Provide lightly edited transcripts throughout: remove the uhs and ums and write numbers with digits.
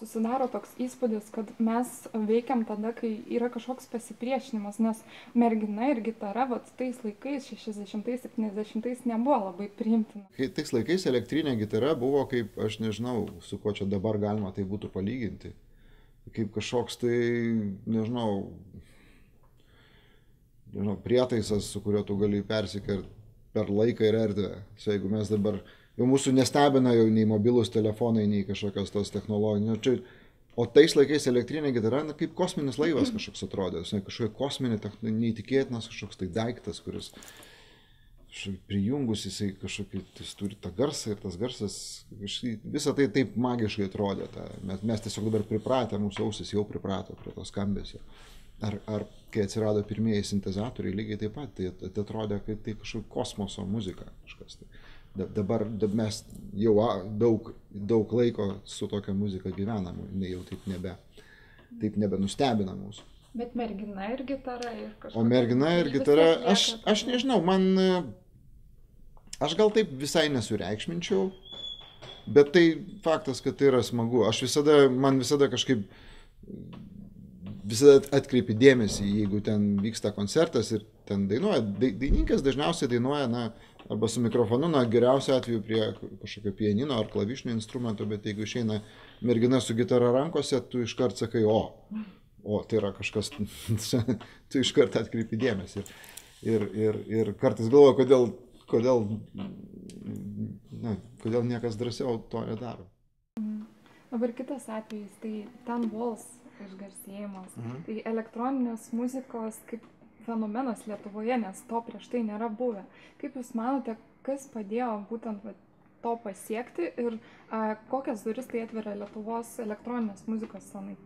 susidaro toks įspūdis, kad mes veikiam tada, kai yra kažkoks pasipriešinimas, nes mergina ir gitara, tais laikais, 60-70 nebuvo labai priimtina. Tais laikais elektrinė gitara buvo kaip, aš nežinau, su ko čia dabar galima tai būtų palyginti. Kaip kažkoks tai, nežinau, prietaisas, su kuriuo tu gali persikert per laiką ir erdvę. Jeigu mes dabar, jau mūsų nestebina jau nei mobilūs telefonai, nei kažkokios tos technologijos. O tais laikais elektrinė gitara kaip kosminis laivas kažkoks atrodė. Kažkokia kosminė, neįtikėtinas kažkoks tai daiktas, kuris prijungus jisai kažkokį, jis turi tą garsą ir tas garsas, visą tai taip magiškai atrodė. Mes tiesiog dabar pripratę, mūsų ausis jau priprato prie to skambesio. Ar kai atsirado pirmieji sintezatoriai, lygiai taip pat, tai atrodė, kad tai kažkokia kosmoso muzika kažkas. Dabar mes jau daug laiko su tokia muzika gyvenam, jau taip nebenustebina mūsų. Bet mergina ir gitara ir kažkokia. O mergina ir gitara, aš nežinau, aš gal taip visai nesureikšminčiau, bet tai faktas, kad tai yra smagu. Man visada kažkaip visada atkreipi dėmesį, jeigu ten vyksta koncertas ir ten dainuoja. Dainininkas dažniausiai dainuoja, arba su mikrofonu, geriausiu atveju prie kažkokio pianino ar klavišinio instrumento, bet jeigu išeina mergina su gitara rankose, tu iškart sakai, tai yra kažkas, tu iškart atkreipi dėmesį. Ir kartais galvoju, kodėl niekas drąsiau to nedaro. Dabar kitas atvejis, tai Ten Walls išgarsėjimas. Tai elektroninės muzikos kaip fenomenas Lietuvoje, nes to prieš tai nėra buvę. Kaip Jūs manote, kas padėjo būtent to pasiekti ir kokias duris tai atveria Lietuvos elektroninės muzikos scenai?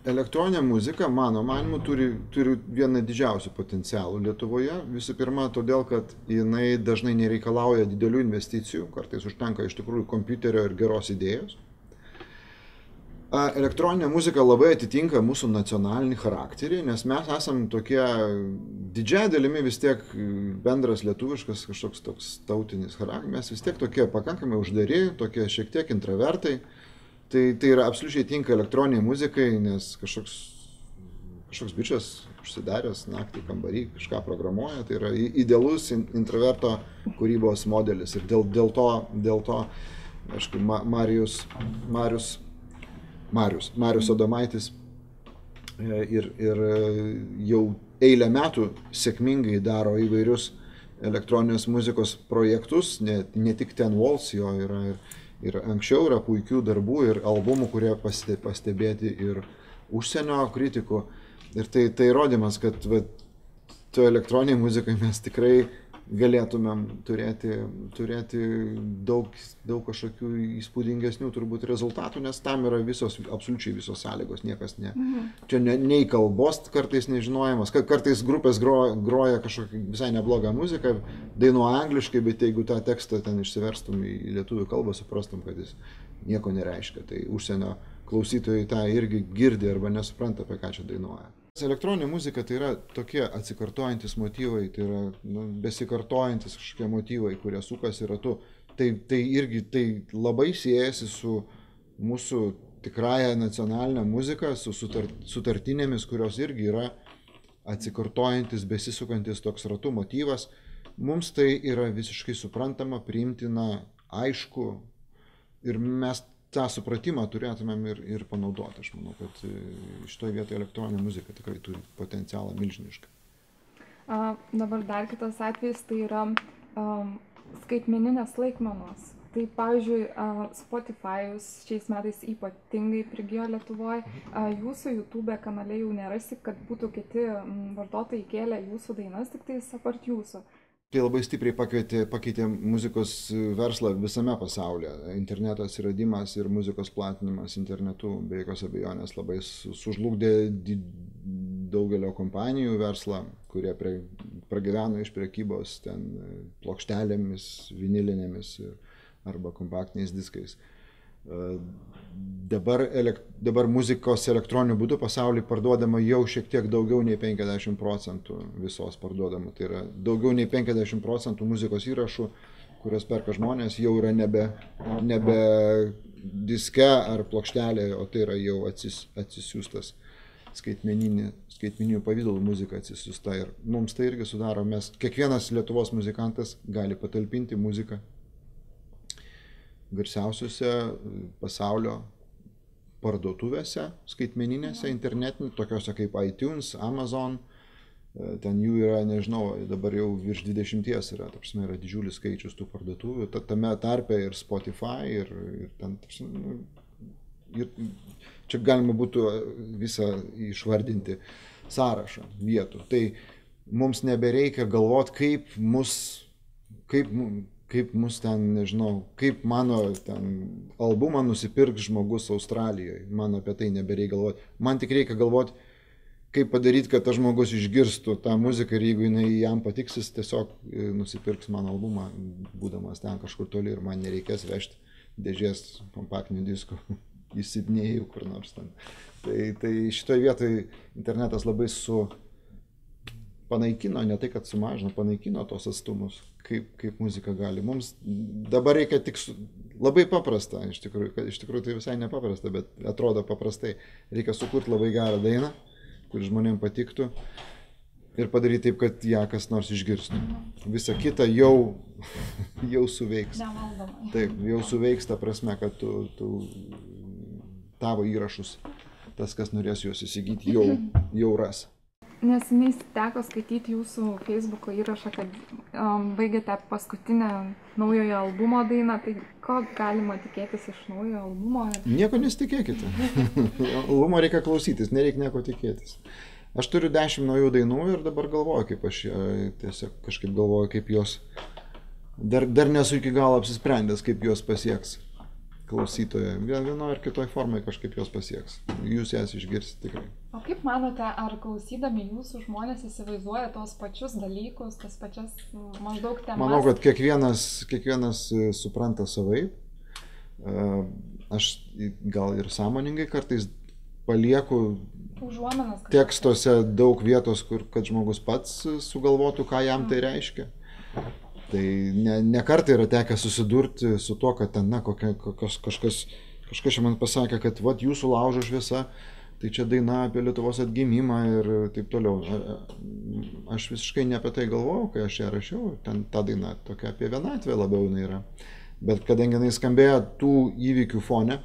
Elektroninė muzika, mano manymu, turi vieną didžiausių potencialų Lietuvoje. Visų pirma, todėl, kad jinai dažnai nereikalauja didelių investicijų, kartais užtenka iš tikrųjų kompiuterio ir geros idėjos. Elektroninė muzika labai atitinka mūsų nacionalinį charakterį, nes mes esam tokie, didžiąja dalimi vis tiek bendras lietuviškas kažkoks toks tautinis charakteris, mes vis tiek tokie pakankamai uždari, tokie šiek tiek intravertai. Tai yra absoliučiai tinka elektroniniai muzikai, nes kažkoks bičias užsidaręs naktį kambarį, kažką programuoja, tai yra idealus intraverto kūrybos modelis. Ir dėl to, aišku, Marius Adomaitis ir jau eilę metų sėkmingai daro įvairius elektroninės muzikos projektus, ne tik Ten Walls, jo yra ir anksčiau yra puikių darbų ir albumų, kurie pastebėti ir užsienio kritikų. Ir tai įrodymas, kad to elektroniniai muzikai mes tikrai galėtumėm turėti daug kažkokių įspūdingesnių turbūt rezultatų, nes tam yra absoliučiai visos sąlygos, niekas čia nei kalbos kartais nežinojimas, kartais grupės groja kažkokią visai neblogą muziką, dainuoja angliškai, bet jeigu tą tekstą ten išsiverstum į lietuvių kalbą, suprastum, kad jis nieko nereiškia, tai užsienio klausytojai tą irgi girdi arba nesupranta, apie ką čia dainuoja. Elektroninė muzika tai yra tokie atsikartojantis motyvai, tai yra besikartojantis kažkokie motyvai, kurie sukasi ratu. Tai irgi labai siejasi su mūsų tikrąja nacionalinė muzika, su sutartinėmis, kurios irgi yra atsikartojantis, besisukantis toks ratu motyvas. Mums tai yra visiškai suprantama, priimtina, aišku ir mes tą supratimą turėtumėm ir panaudoti. Aš manau, kad šitoje vietoje elektroninė muzika tikrai turi potencialą milžinišką. Dabar dar kitas atvejis, tai yra skaitmeninės laikmenos. Tai pavyzdžiui, Spotify'us šiais metais ypatingai prigijo Lietuvoje. Jūsų YouTube kanale jau nerasi, kad būtų kiti vartotojai kėlę jūsų dainas, tik tai apart jūsų. Tai labai stipriai pakeitė muzikos verslą visame pasaulyje. Interneto atsiradimas ir muzikos platinimas internetu be jokios abejonės labai sužlugdė daugelio kompanijų verslą, kurie pragyveno iš prekybos ten plokštelėmis, vinilinėmis arba kompaktiniais diskais. Dabar muzikos elektroniniu būdu pasaulyje parduodama jau šiek tiek daugiau nei 50% visos parduodama. Tai yra daugiau nei 50% muzikos įrašų kurios perka žmonės, jau yra nebe diske ar plokštelė, o tai yra jau atsisiųstas skaitmeninių pavydalų muzika atsisiųsta. Ir mums tai irgi sudaro, kiekvienas Lietuvos muzikantas gali patalpinti muziką garsiausiuose pasaulio parduotuvėse, skaitmeninėse, internetinėse, tokiuose kaip iTunes, Amazon. Ten jų yra, nežinau, dabar jau virš 20 yra, tarpsime, yra didžiulis skaičius tų parduotuvių, tame tarpe ir Spotify, ir ten, tarpsime, ir čia galima būtų visą išvardinti sąrašą vietų. Tai mums nebereikia galvoti, kaip mus ten, nežinau, kaip mano ten albumą nusipirks žmogus Australijoje. Man apie tai nebereikia galvoti. Man tik reikia galvoti, kaip padaryti, kad tas žmogus išgirstų tą muziką ir jeigu jinai jam patiks, jis tiesiog nusipirks mano albumą, būdamas ten kažkur toli ir man nereikės vežti dėžės kompaktinių diskų į Sidnėjų kur nors ten. Tai šitoje vietoje internetas labai panaikino, ne tai, kad sumažino, panaikino tos atstumus, kaip muzika gali. Mums dabar reikia tik labai paprasta, iš tikrųjų tai visai nepaprasta, bet atrodo paprastai. Reikia sukurti labai gerą dainą, kur žmonėm patiktų ir padaryti taip, kad ją kas nors išgirstų. Visa kita jau suveiks. Nevaldoma. Taip, jau suveiks ta prasme, kad tavo įrašus, tas, kas norės juos įsigyti, jau ras. Neseniai teko skaityti jūsų Facebook'o įrašą, kad baigėte paskutinę naujojo albumo dainą, tai ko galima tikėtis iš naujojo albumo? Nieko nesitikėkite. Albumo reikia klausytis, nereikia nieko tikėtis. Aš turiu 10 naujų dainų ir dabar galvoju, kaip aš tiesiog kažkaip galvoju, kaip jos, dar nesu iki galo apsisprendęs, kaip jos pasieks klausytoje. Vienoje ar kitoje formoje kažkaip jos pasieks. Jūs jas išgirsite tikrai. O kaip manote, ar klausydami jūsų žmonės įsivaizduoja tos pačius dalykus, tas pačias maždaug temas? Manau, kad kiekvienas supranta savaip. Aš gal ir sąmoningai kartais palieku tekstuose daug vietos, kad žmogus pats sugalvotų, ką jam tai reiškia. Tai ne kartą yra tekę susidurti su to, kad ten, kažkas čia man pasakė, kad vat jūsų laužo šviesa, tai čia daina apie Lietuvos atgimimą ir taip toliau. Aš visiškai ne apie tai galvojau, kai aš ją rašiau, ten ta daina tokia apie vienatvę labiau jinai yra. Bet kadangi jinai skambėjo tų įvykių fone,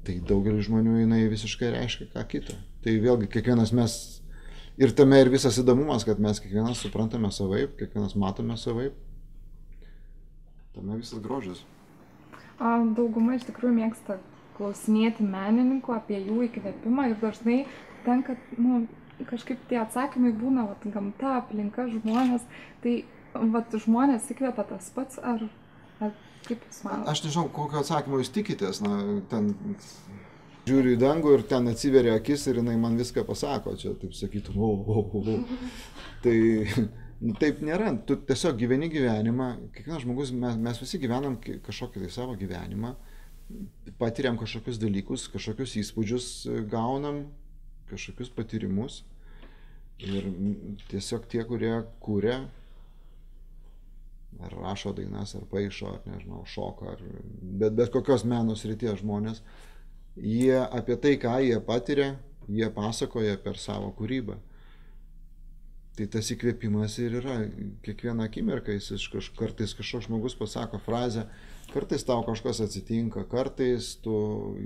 tai daugelis žmonių jinai visiškai reiškia ką kitą. Tai vėlgi kiekvienas mes, ir tame ir visas įdomumas, kad mes kiekvienas suprantame savaip, kiekvienas matome savaip. Tame visas grožis. Dauguma iš tikrųjų mėgsta klausinėti menininkų apie jų įkvėpimą ir dažnai tenka, kažkaip tie atsakymai būna, gamta, aplinka, žmonės. Tai žmonės įkvėpia tas pats, ar kaip jūs manote? Aš nežinau, kokio atsakymo jūs tikitės. Ten žiūriu į dangų ir ten atsiveria akis ir jinai man viską pasako. Čia taip sakytum, Tai taip nėra. Tu tiesiog gyveni gyvenimą. Kiekvienas žmogus, mes visi gyvenam kažkokį tai savo gyvenimą. Patiriam kažkokius dalykus, kažkokius įspūdžius gaunam, kažkokius patyrimus. Ir tiesiog tie, kurie kūrė, ar rašo dainas, ar paišo, ar nežinau, šoka, bet kokios meno srities žmonės, jie apie tai, ką jie patiria, jie pasakoja per savo kūrybą. Tai tas įkvėpimas ir yra kiekvieną akimirką, kartais kažkoks žmogus pasako frazę, kartais tau kažkas atsitinka, kartais tu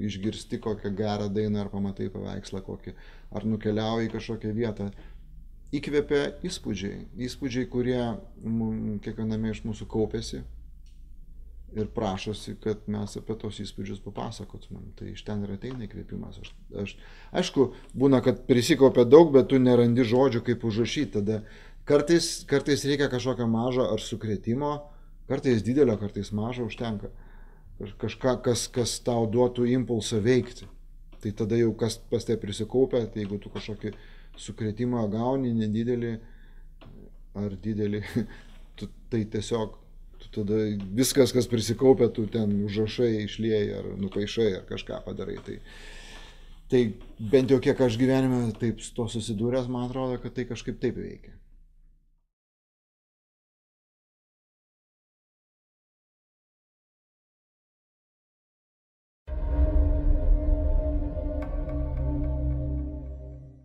išgirsti kokią gerą dainą ar pamatai paveikslą kokį, ar nukeliauji į kažkokią vietą. Įkvėpia įspūdžiai, kurie kiekviename iš mūsų kaupėsi ir prašosi, kad mes apie tos įspūdžius papasakotumėm. Tai iš ten ir ateina įkvėpimas. Aišku, būna, kad prisikaupia daug, bet tu nerandi žodžių, kaip užrašyti. Tada kartais reikia kažkokio mažo ar sukrėtimo, kartais didelio, kartais mažo užtenka. Kažką, kas tau duotų impulsą veikti. Tai tada jau kas pas tai prisikaupia, tai jeigu tu kažkokį sukrėtimą gauni, nedidelį ar didelį, tai tiesiog tada viskas, kas prisikaupia, tu ten užrašai, išlieji ar nupaišai ar kažką padarai. Tai bent jau kiek aš gyvenime taip su to susidūręs, man atrodo, kad tai kažkaip taip veikia.